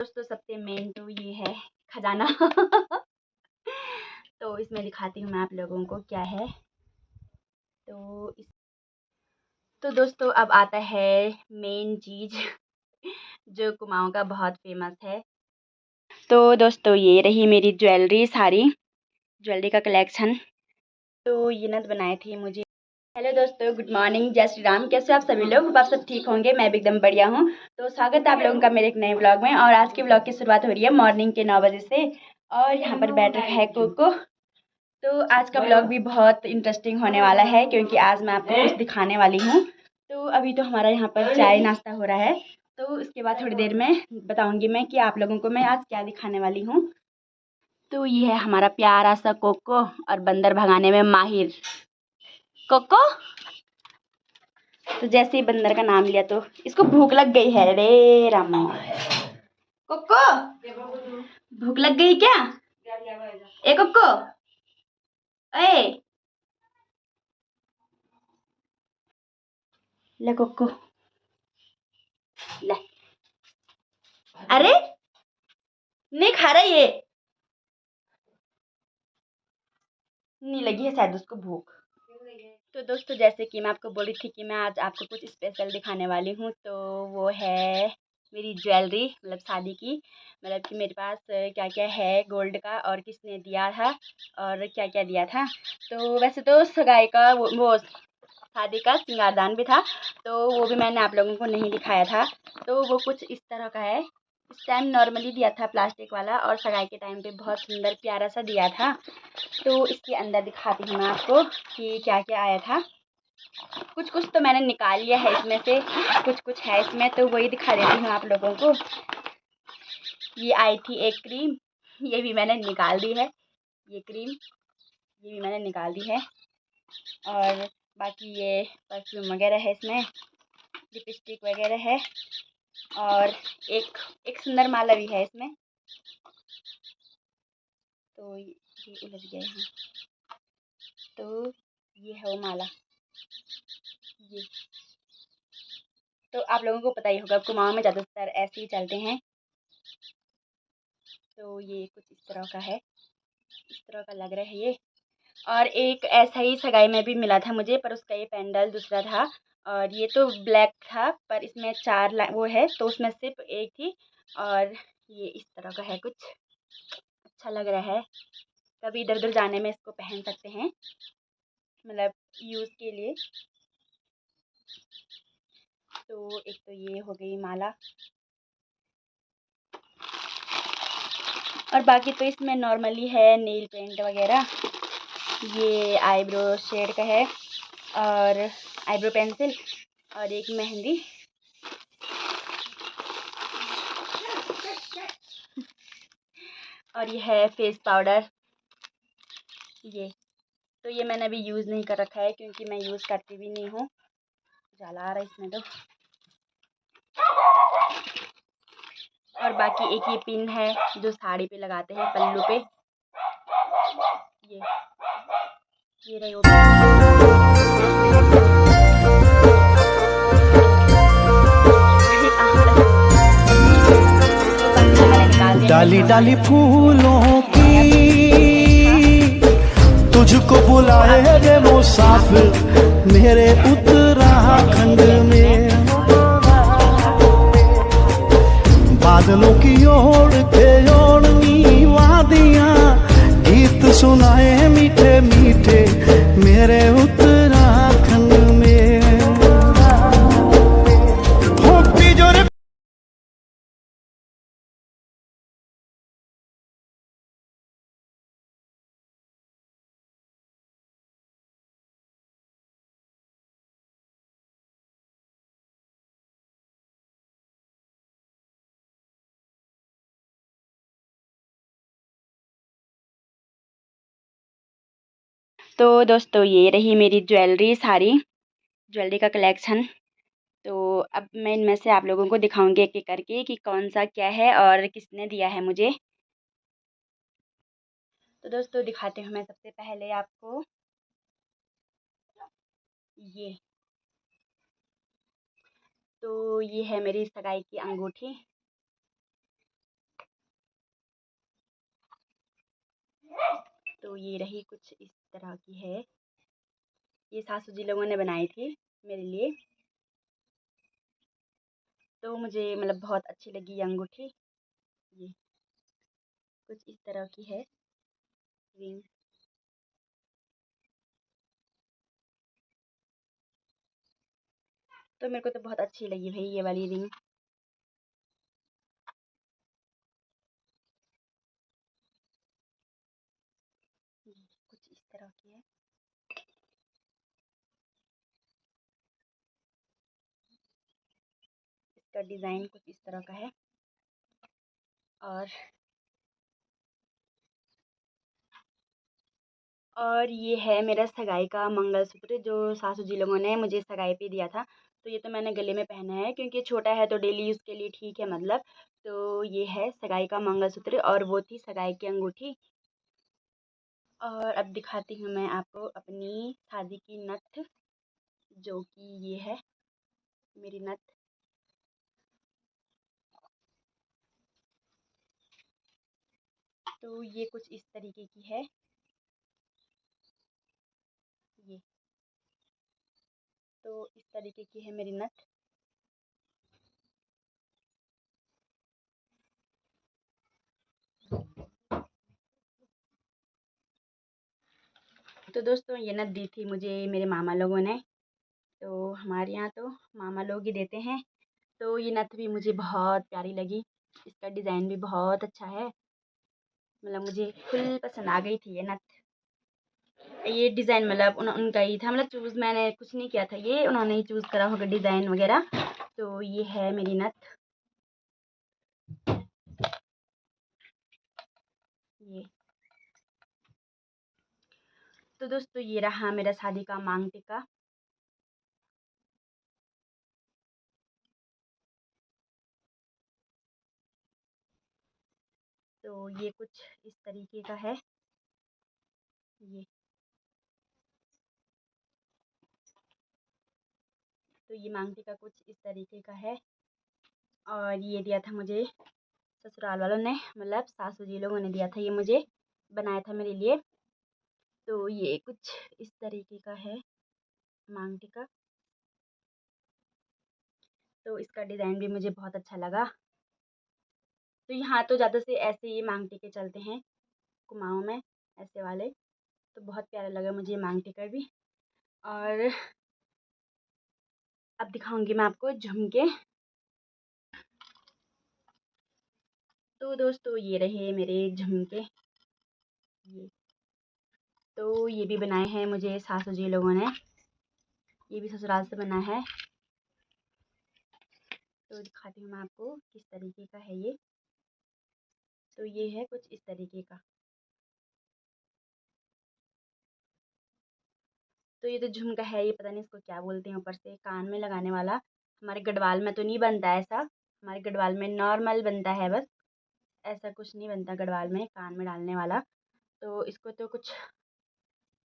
दोस्तों सबसे मेन तो ये है खजाना। तो इसमें दिखाती हूँ मैं आप लोगों को क्या है। तो इस तो दोस्तों अब आता है मेन चीज़ जो कुमाऊँ का बहुत फेमस है। तो दोस्तों ये रही मेरी ज्वेलरी, सारी ज्वेलरी का कलेक्शन। तो ये नथ बनाए थे मुझे। हेलो दोस्तों, गुड मॉर्निंग, जय श्री राम। कैसे आप सभी लोग? आप सब ठीक होंगे, मैं भी एकदम बढ़िया हूँ। तो स्वागत है आप लोगों का मेरे एक नए व्लॉग में। और आज के व्लॉग की शुरुआत हो रही है मॉर्निंग के 9 बजे से। और यहाँ पर बैठ रखा है कोको। तो आज का व्लॉग भी बहुत इंटरेस्टिंग होने वाला है क्योंकि आज मैं आपको कुछ दिखाने वाली हूँ। तो अभी तो हमारा यहाँ पर चाय नाश्ता हो रहा है। तो उसके बाद थोड़ी देर में बताऊँगी मैं कि आप लोगों को मैं आज क्या दिखाने वाली हूँ। तो ये है हमारा प्यारा सा कोको और बंदर भगाने में माहिर कोको। तो जैसे ही बंदर का नाम लिया तो इसको भूख लग गई है रे रामा। कोको भूख लग गई क्या? ए कोको, ए ले कोको ले। अरे नहीं खा रहा ये, नहीं लगी है शायद उसको भूख। तो दोस्तों जैसे कि मैं आपको बोली थी कि मैं आज आपको कुछ स्पेशल दिखाने वाली हूँ। तो वो है मेरी ज्वेलरी, मतलब शादी की, मतलब कि मेरे पास क्या क्या है गोल्ड का और किसने दिया था और क्या क्या दिया था। तो वैसे तो सगाई का वो शादी का सिंगारदान भी था, तो वो भी मैंने आप लोगों को नहीं दिखाया था। तो वो कुछ इस तरह का है। इस टाइम नॉर्मली दिया था प्लास्टिक वाला, और सगाई के टाइम पे बहुत सुंदर प्यारा सा दिया था। तो इसके अंदर दिखाती हूँ मैं आपको कि क्या क्या आया था। कुछ कुछ तो मैंने निकाल लिया है इसमें से, कुछ कुछ है इसमें, तो वही दिखा देती हूँ आप लोगों को। ये आई थी एक क्रीम, ये भी मैंने निकाल दी है। ये क्रीम ये भी मैंने निकाल दी है। और बाकी ये परफ्यूम वगैरह है इसमें, लिपस्टिक वगैरह है। और एक एक सुंदर माला भी है इसमें। तो ये उलझ गया है। तो ये है वो माला। ये तो आप लोगों को पता ही होगा, कुमाऊँ में ज़्यादातर ऐसे ही चलते हैं। तो ये कुछ इस तरह का है, इस तरह का लग रहा है ये। और एक ऐसा ही सगाई में भी मिला था मुझे, पर उसका ये पेंडल दूसरा था। और ये तो ब्लैक था, पर इसमें चार वो है, तो उसमें सिर्फ एक थी। और ये इस तरह का है कुछ, अच्छा लग रहा है। कभी इधर उधर जाने में इसको पहन सकते हैं, मतलब यूज़ के लिए। तो एक तो ये हो गई माला, और बाकी तो इसमें नॉर्मली है नेल पेंट वगैरह। ये आईब्रो शेड का है, और आईब्रो पेंसिल, और एक मेहंदी। और ये है फेस पाउडर। ये मैंने अभी यूज़ नहीं कर रखा है क्योंकि मैं यूज़ करती भी नहीं हूँ। जाला आ रहा है इसमें तो। और बाकी एक ये पिन है जो साड़ी पे लगाते हैं, पल्लू पे। ये ये रही वो डाली डाली फूलों की तुझको बुलाए रे मुसाफिर मेरे उत्तराखंड में। बादलों की ओर के ओढ़नी वादियां गीत सुनाए मीठे मीठे मेरे उत्तराखंड में। भक्ति जो रे तो दोस्तों ये रही मेरी ज्वेलरी, सारी ज्वेलरी का कलेक्शन। तो अब मैं इनमें से आप लोगों को दिखाऊंगी एक एक करके कि कौन सा क्या है और किसने दिया है मुझे। तो दोस्तों दिखाते हूँ मैं सबसे पहले आपको ये। तो ये है मेरी सगाई की अंगूठी। तो ये रही कुछ इस तरह की है। ये सासू जी लोगों ने बनाई थी मेरे लिए, तो मुझे मतलब बहुत अच्छी लगी ये अंगूठी। ये कुछ इस तरह की है रिंग। तो मेरे को तो बहुत अच्छी लगी भाई ये वाली रिंग। कुछ इस तरह की है। इसका डिज़ाइन कुछ इस तरह का है। और ये है मेरा सगाई का मंगलसूत्र जो सासू जी लोगों ने मुझे सगाई पे दिया था। तो ये तो मैंने गले में पहना है क्योंकि छोटा है तो डेली यूज़ के लिए ठीक है मतलब। तो ये है सगाई का मंगलसूत्र और वो थी सगाई की अंगूठी। और अब दिखाती हूँ मैं आपको अपनी शादी की नथ, जो कि ये है मेरी नथ। तो ये कुछ इस तरीके की है। ये तो इस तरीके की है मेरी नथ। तो दोस्तों ये नथ दी थी मुझे मेरे मामा लोगों ने। तो हमारे यहाँ तो मामा लोग ही देते हैं। तो ये नथ भी मुझे बहुत प्यारी लगी। इसका डिज़ाइन भी बहुत अच्छा है। मतलब मुझे फुल पसंद आ गई थी ये नथ। ये डिज़ाइन मतलब उनका ही था, मतलब चूज़ मैंने कुछ नहीं किया था, ये उन्होंने ही चूज़ करा होगा डिज़ाइन वगैरह। तो ये है मेरी नथ। ये तो दोस्तों ये रहा मेरा शादी का मांग टीका। तो ये कुछ इस तरीके का है। ये तो ये मांग टीका कुछ इस तरीके का है। और ये दिया था मुझे ससुराल वालों ने, मतलब सासू जी लोगों ने दिया था, ये मुझे बनाया था मेरे लिए। तो ये कुछ इस तरीके का है मांग टीका। तो इसका डिज़ाइन भी मुझे बहुत अच्छा लगा। तो यहाँ तो ज़्यादा से ऐसे ही मांग टीके चलते हैं कुमाऊँ में, ऐसे वाले। तो बहुत प्यारा लगा मुझे ये मांग टीका भी। और अब दिखाऊंगी मैं आपको झुमके। तो दोस्तों ये रहे मेरे झुमके। ये तो ये भी बनाए हैं मुझे सासू जी लोगों ने, ये भी ससुराल से बना है। तो दिखाती हूँ मैं आपको किस तरीके का है ये। तो ये है कुछ इस तरीके का। तो ये तो झुमका है, ये पता नहीं इसको क्या बोलते हैं, ऊपर से कान में लगाने वाला। हमारे गढ़वाल में तो नहीं बनता ऐसा, हमारे गढ़वाल में नॉर्मल बनता है बस। ऐसा कुछ नहीं बनता गढ़वाल में कान में डालने वाला। तो इसको तो कुछ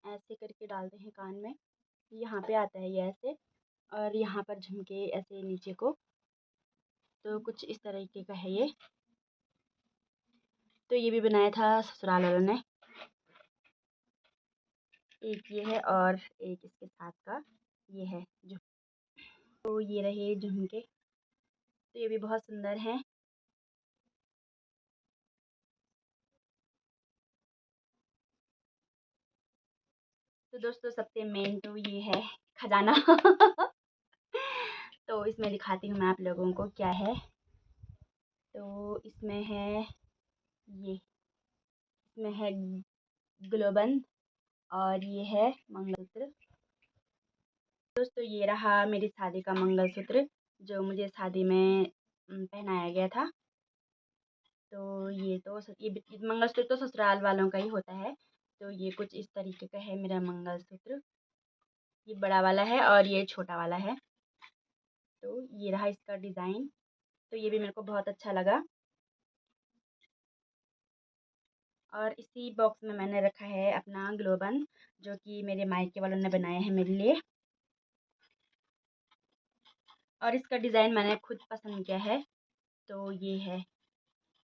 ऐसे करके डालते हैं कान में, यहाँ पे आता है ये ऐसे। और यहाँ पर झुमके ऐसे नीचे को। तो कुछ इस तरीके का है ये। तो ये भी बनाया था ससुराल वालों ने। एक ये है और एक इसके साथ का ये है जो। तो ये रहे झुमके। तो ये भी बहुत सुंदर हैं। तो दोस्तों सबसे मेन तो ये है खजाना। तो इसमें दिखाती हूँ मैं आप लोगों को क्या है। तो इसमें है ये, इसमें है ग्लोबन और ये है मंगलसूत्र। दोस्तों ये रहा मेरी शादी का मंगलसूत्र जो मुझे शादी में पहनाया गया था। तो ये तो ये मंगलसूत्र तो ससुराल वालों का ही होता है। तो ये कुछ इस तरीके का है मेरा मंगलसूत्र। ये बड़ा वाला है और ये छोटा वाला है। तो ये रहा इसका डिज़ाइन। तो ये भी मेरे को बहुत अच्छा लगा। और इसी बॉक्स में मैंने रखा है अपना ग्लोबन, जो कि मेरे मायके वालों ने बनाया है मेरे लिए। और इसका डिज़ाइन मैंने खुद पसंद किया है। तो ये है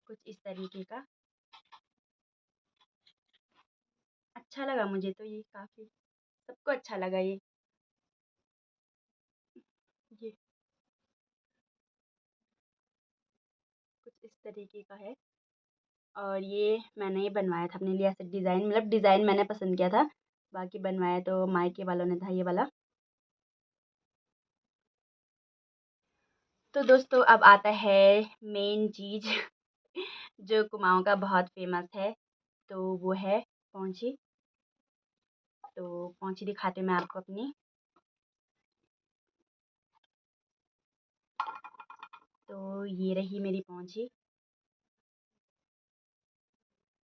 कुछ इस तरीके का। अच्छा लगा मुझे तो ये काफ़ी, सबको अच्छा लगा ये कुछ इस तरीके का है। और ये मैंने ये बनवाया था अपने लिए, ऐसे डिज़ाइन, मतलब डिज़ाइन मैंने पसंद किया था, बाकी बनवाया तो मायके वालों ने था ये वाला। तो दोस्तों अब आता है मेन चीज़ जो कुमाऊँ का बहुत फेमस है, तो वो है पौंची। तो पौंची दिखाती हूँ मैं आपको अपनी। तो ये रही मेरी पौंची,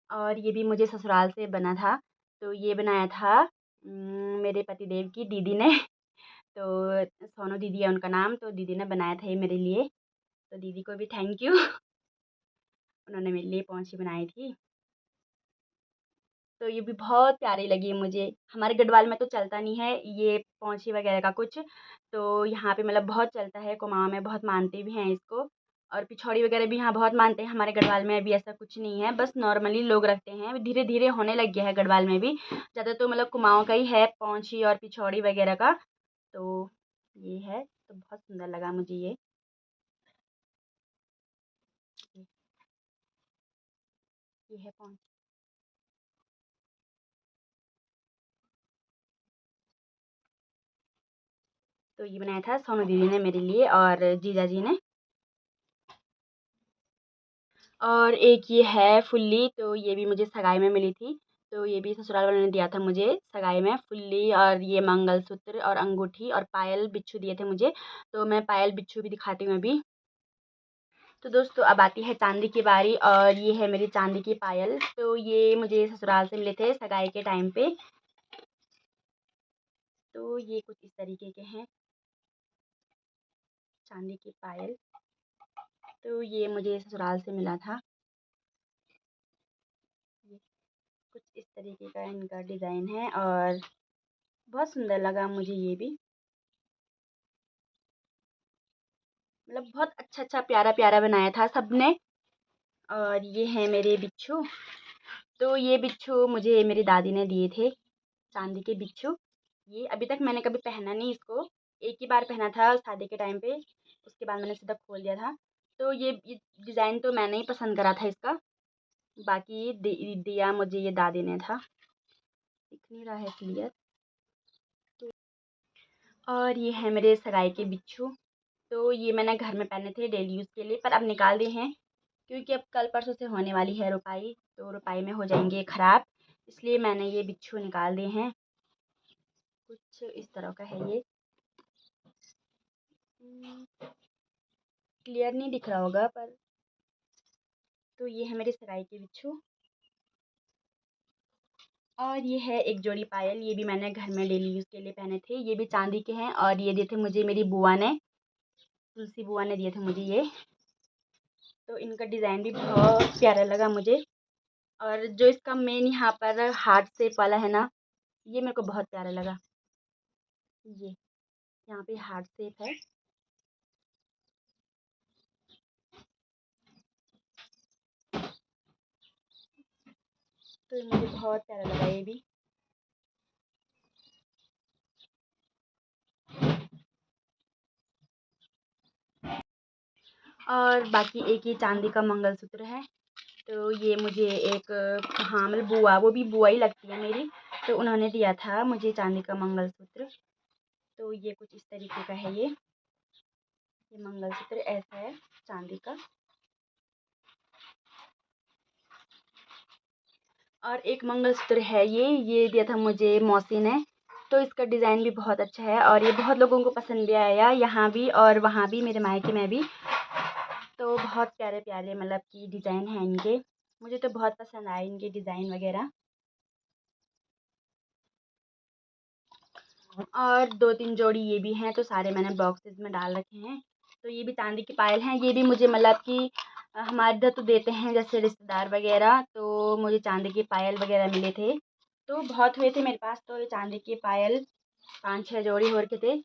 और ये भी मुझे ससुराल से बना था। तो ये बनाया था मेरे पतिदेव की दीदी ने तो सोनू दीदी है उनका नाम, तो दीदी ने बनाया था ये मेरे लिए। तो दीदी को भी थैंक यू उन्होंने मेरे लिए पौंची बनाई थी। तो ये भी बहुत प्यारी लगी मुझे। हमारे गढ़वाल में तो चलता नहीं है ये पौंची वगैरह का कुछ, तो यहाँ पे मतलब बहुत चलता है, कुमाऊँ में बहुत मानते भी हैं इसको। और पिछौड़ी वगैरह भी यहाँ बहुत मानते हैं। हमारे गढ़वाल में अभी ऐसा कुछ नहीं है, बस नॉर्मली लोग रखते हैं, धीरे धीरे होने लग गया है गढ़वाल में भी। ज़्यादा तो मतलब कुमाऊँ का ही है पौंची और पिछौड़ी वगैरह का। तो ये है, तो बहुत सुंदर लगा मुझे ये है पौंची। तो ये बनाया था सोनू दीदी ने मेरे लिए और जीजा जी ने। और एक ये है फुल्ली, तो ये भी मुझे सगाई में मिली थी। तो ये भी ससुराल वालों ने दिया था मुझे सगाई में, फुल्ली और ये मंगलसूत्र और अंगूठी और पायल बिच्छू दिए थे मुझे। तो मैं पायल बिच्छू भी दिखाती हूँ अभी। तो दोस्तों अब आती है चांदी की बारी, और ये है मेरी चांदी की पायल। तो ये मुझे ससुराल से मिले थे सगाई के टाइम पे। तो ये कुछ इस तरीके के हैं चांदी की पायल। तो ये मुझे ससुराल से मिला था। ये कुछ इस तरीके का इनका डिज़ाइन है, और बहुत सुंदर लगा मुझे ये भी, मतलब बहुत अच्छा अच्छा प्यारा प्यारा बनाया था सबने। और ये है मेरे बिच्छू। तो ये बिच्छू मुझे मेरी दादी ने दिए थे, चांदी के बिच्छू। ये अभी तक मैंने कभी पहना नहीं इसको, एक ही बार पहना था शादी के टाइम पे, उसके बाद मैंने सीधा खोल दिया था। तो ये डिज़ाइन तो मैंने ही पसंद करा था इसका, बाकी दिया मुझे ये दादी ने था। दिख नहीं रहा है क्लियर। और ये है मेरे सगाई के बिच्छू। तो ये मैंने घर में पहने थे डेली यूज़ के लिए, पर अब निकाल दिए हैं, क्योंकि अब कल परसों से होने वाली है रुपाई, तो रुपाई में हो जाएंगे ख़राब, इसलिए मैंने ये बिच्छू निकाल दिए हैं। कुछ इस तरह का है ये। क्लियर नहीं दिख रहा होगा पर। तो ये है मेरे सगाई के बिच्छू। और ये है एक जोड़ी पायल, ये भी मैंने घर में डेली यूज़ के लिए पहने थे, ये भी चांदी के हैं, और ये दिए थे मुझे मेरी बुआ ने, तुलसी बुआ ने दिए थे मुझे ये। तो इनका डिज़ाइन भी बहुत प्यारा लगा मुझे। और जो इसका मेन यहाँ पर हार्ट शेप वाला है ना, ये मेरे को बहुत प्यारा लगा। ये यहाँ पे हार्ट शेप है। तो ये मुझे बहुत प्यारा लगा ये भी। और बाकी एक ये चांदी का मंगलसूत्र है। तो ये मुझे एक, हाँ मतलब बुआ, वो भी बुआ ही लगती है मेरी, तो उन्होंने दिया था मुझे चांदी का मंगलसूत्र। तो ये कुछ इस तरीके का है ये मंगलसूत्र ऐसा है चांदी का। और एक मंगलसूत्र है ये दिया था मुझे मौसी ने। तो इसका डिज़ाइन भी बहुत अच्छा है, और ये बहुत लोगों को पसंद भी आया, यहाँ भी और वहाँ भी, मेरे मायके में भी। तो बहुत प्यारे प्यारे मतलब कि डिज़ाइन हैं इनके, मुझे तो बहुत पसंद आए इनके डिज़ाइन वगैरह। और 2-3 जोड़ी ये भी हैं, तो सारे मैंने बॉक्सेस में डाल रखे हैं। तो ये भी चांदी की पायल हैं, ये भी मुझे मतलब कि हमारे इधर तो देते हैं जैसे रिश्तेदार वगैरह, तो मुझे चांदी की पायल वगैरह मिले थे। तो बहुत हुए थे मेरे पास, तो ये चांदी की पायल 5-6 जोड़ी हो रखे थे।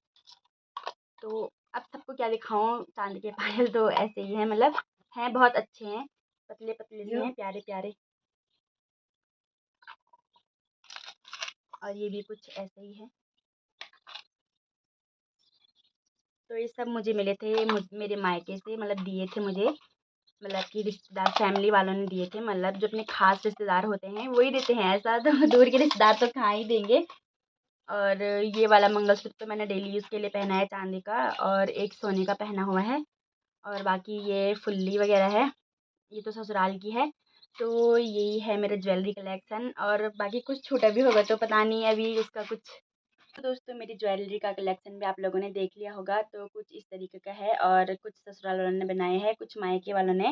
तो अब सबको क्या दिखाऊं, चांदी के पायल तो ऐसे ही है, मतलब हैं बहुत अच्छे हैं, पतले पतले से हैं, प्यारे प्यारे। और ये भी कुछ ऐसे ही है। तो ये सब मुझे मिले थे मेरे मायके से, मतलब दिए थे मुझे, मतलब कि रिश्तेदार फैमिली वालों ने दिए थे, मतलब जो अपने खास रिश्तेदार होते हैं वही देते हैं, ऐसा तो दूर के रिश्तेदार तो कहाँ ही देंगे। और ये वाला मंगलसूत्र तो मैंने डेली यूज़ के लिए पहना है चांदी का, और एक सोने का पहना हुआ है, और बाकी ये फुल्ली वगैरह है, ये तो ससुराल की है। तो यही है मेरा ज्वेलरी कलेक्शन, और बाकी कुछ छूटा भी होगा तो पता नहीं अभी उसका कुछ। तो दोस्तों मेरी ज्वेलरी का कलेक्शन भी आप लोगों ने देख लिया होगा, तो कुछ इस तरीके का है, और कुछ ससुराल वालों ने बनाए हैं, कुछ मायके वालों ने।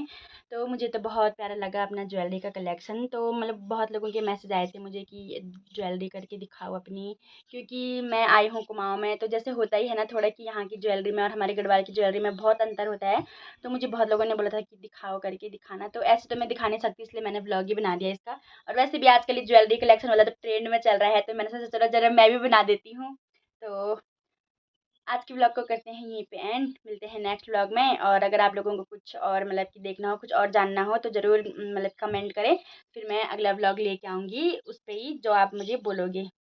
तो मुझे तो बहुत प्यारा लगा अपना ज्वेलरी का कलेक्शन, तो मतलब बहुत लोगों के मैसेज आए थे मुझे कि ज्वेलरी करके दिखाओ अपनी, क्योंकि मैं आई हूँ कुमाऊँ में, तो जैसे होता ही है ना थोड़ा कि यहाँ की ज्वेलरी में और हमारे गढ़वाल की ज्वेलरी में बहुत अंतर होता है। तो मुझे बहुत लोगों ने बोला था कि दिखाओ, करके दिखाना, तो ऐसे तो मैं दिखा नहीं सकती, इसलिए मैंने ब्लॉग ही बना दिया इसका। और वैसे भी आजकल ये ज्वेलरी कलेक्शन वाला तो ट्रेंड में चल रहा है, तो मैंने सोचा चलो ज़रा मैं भी बना देती हूँ। तो आज की व्लॉग को करते हैं यहीं पे एंड, मिलते हैं नेक्स्ट व्लॉग में। और अगर आप लोगों को कुछ और मतलब कि देखना हो, कुछ और जानना हो, तो ज़रूर मतलब कमेंट करें, फिर मैं अगला व्लॉग लेके आऊँगी उस पे ही जो आप मुझे बोलोगे।